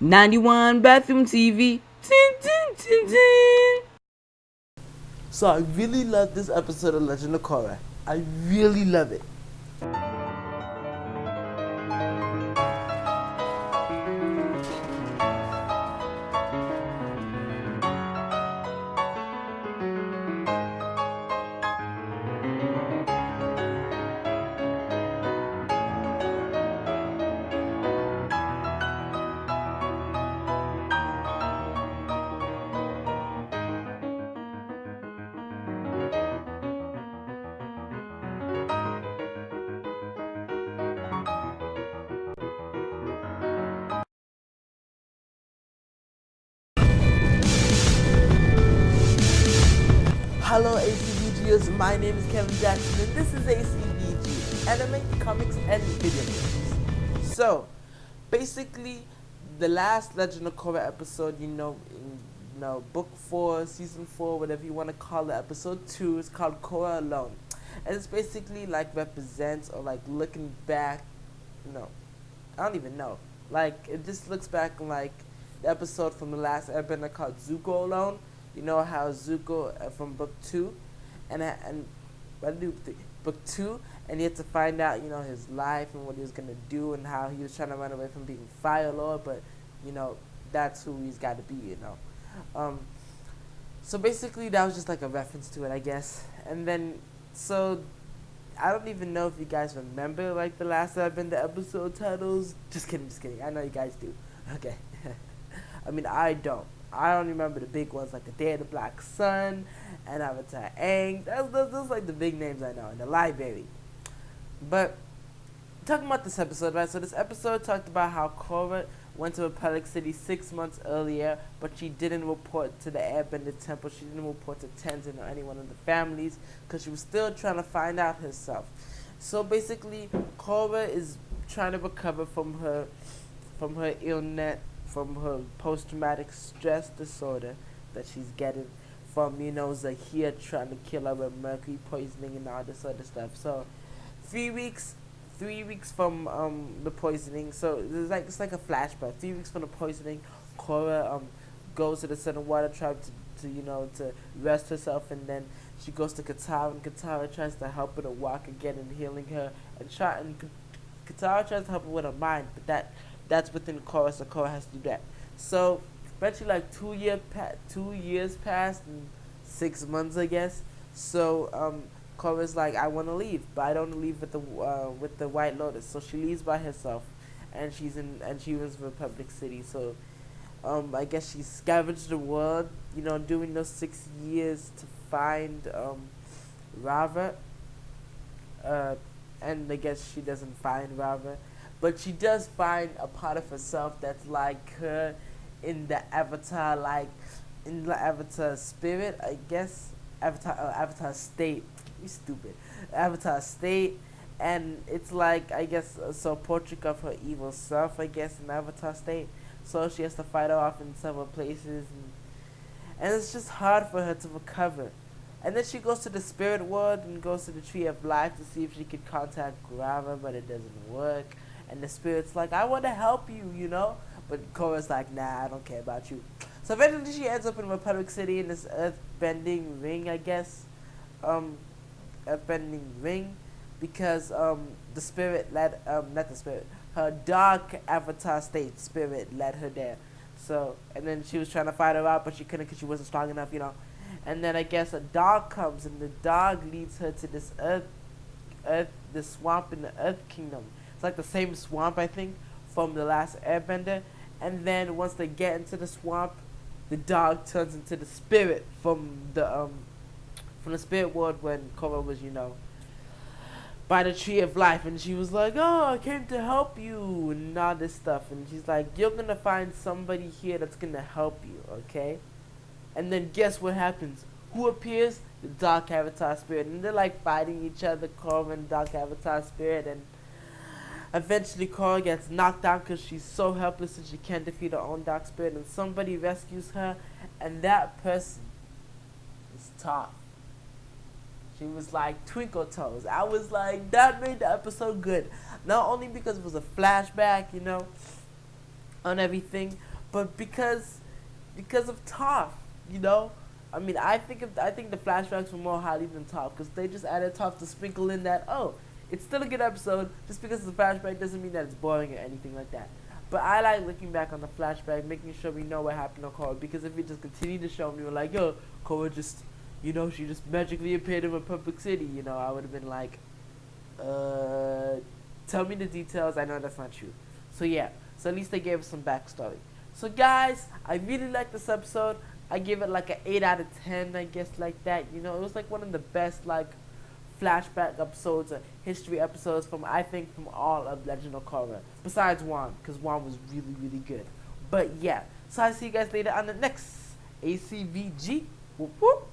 91 bathroom TV. Tin, tin, tin, tin. So I really love this episode of Legend of Korra. I really love it. Hello ACVGers, my name is Kevin Jackson and this is ACVG, Anime, Comics, and Video Games. So, basically, the last Legend of Korra episode, in book 4, season 4, whatever you want to call it, episode 2, is called Korra Alone. And it's basically like represents or like looking back, I don't even know. Like, it just looks back on like the episode from the last airbender called Zuko Alone. You know how Zuko from book 2 and book 2, and he had to find out his life and what he was gonna do and how he was trying to run away from being Fire Lord, but that's who he's got to be. So basically that was just like a reference to it, I guess. And then so I don't even know if you guys remember like the last Airbender episode titles. Just kidding. I know you guys do. Okay. I mean, I don't remember the big ones like the Day of the Black Sun and Avatar Aang. Those like the big names I know in the library. But talking about this episode, right? So this episode talked about how Korra went to Republic City 6 months earlier, but she didn't report to the Airbender Temple. She didn't report to Tenzin or any one of the families because she was still trying to find out herself. So basically, Korra is trying to recover from her illness, from her post-traumatic stress disorder that she's getting from, Zahir trying to kill her with mercury poisoning and all this other stuff. So, 3 weeks from the poisoning. So it's like a flashback. 3 weeks from the poisoning, Korra goes to the Southern Water Tribe to rest herself, and then she goes to Katara, and Katara tries to help her to walk again and healing her, and Katara tries to help her with her mind, but that's within Korra, so Korra has to do that. So eventually, like 2 years passed and 6 months, I guess. So Korra's like, I want to leave, but I don't leave with the White Lotus. So she leaves by herself, and she was in Republic City. So I guess she scavenged the world, during those 6 years to find Rava. And I guess she doesn't find Rava. But she does find a part of herself that's like her in the Avatar, spirit, I guess. Avatar state. You stupid. Avatar state. And it's like, I guess, a portrait of her evil self, I guess, in Avatar state. So she has to fight her off in several places. And it's just hard for her to recover. And then she goes to the spirit world and goes to the Tree of Life to see if she could contact Rava, but it doesn't work. And the spirit's like, I want to help you, But Korra's like, nah, I don't care about you. So eventually she ends up in Republic City in this earth-bending ring, I guess. Earth-bending ring. Because the spirit not the spirit, her dark Avatar state spirit led her there. So, and then she was trying to fight her out, but she couldn't because she wasn't strong enough, And then I guess a dog comes, and the dog leads her to this the swamp in the Earth Kingdom. It's like the same swamp, I think, from the last Airbender. And then once they get into the swamp, the dog turns into the spirit from the spirit world when Korra was, by the Tree of Life. And she was like, oh, I came to help you, and all this stuff. And she's like, you're going to find somebody here that's going to help you, okay? And then guess what happens? Who appears? The Dark Avatar Spirit. And they're like fighting each other, Korra and Dark Avatar Spirit. And eventually Korra gets knocked out because she's so helpless and she can't defeat her own Dark Spirit. And somebody rescues her. And that person is Toph. She was like Twinkle Toes. I was like, that made the episode good. Not only because it was a flashback, on everything, but because of Toph, you know. I mean, I think the flashbacks were more highly than Toph because they just added Toph to sprinkle in that, oh, it's still a good episode. Just because it's a flashback doesn't mean that it's boring or anything like that. But I like looking back on the flashback, making sure we know what happened to Korra. Because if we just continue to show me, we're like, yo, Korra just, you know, she just magically appeared in Republic City. You know, I would have been like, tell me the details. I know that's not true. So yeah, so at least they gave us some backstory. So guys, I really liked this episode. I give it like an 8 out of 10, I guess, like that. You know, it was like one of the best like flashback episodes or history episodes from, I think, from all of Legend of Korra. Besides Wan, because Wan was really, really good. But yeah, so I'll see you guys later on the next ACVG. Whoop whoop.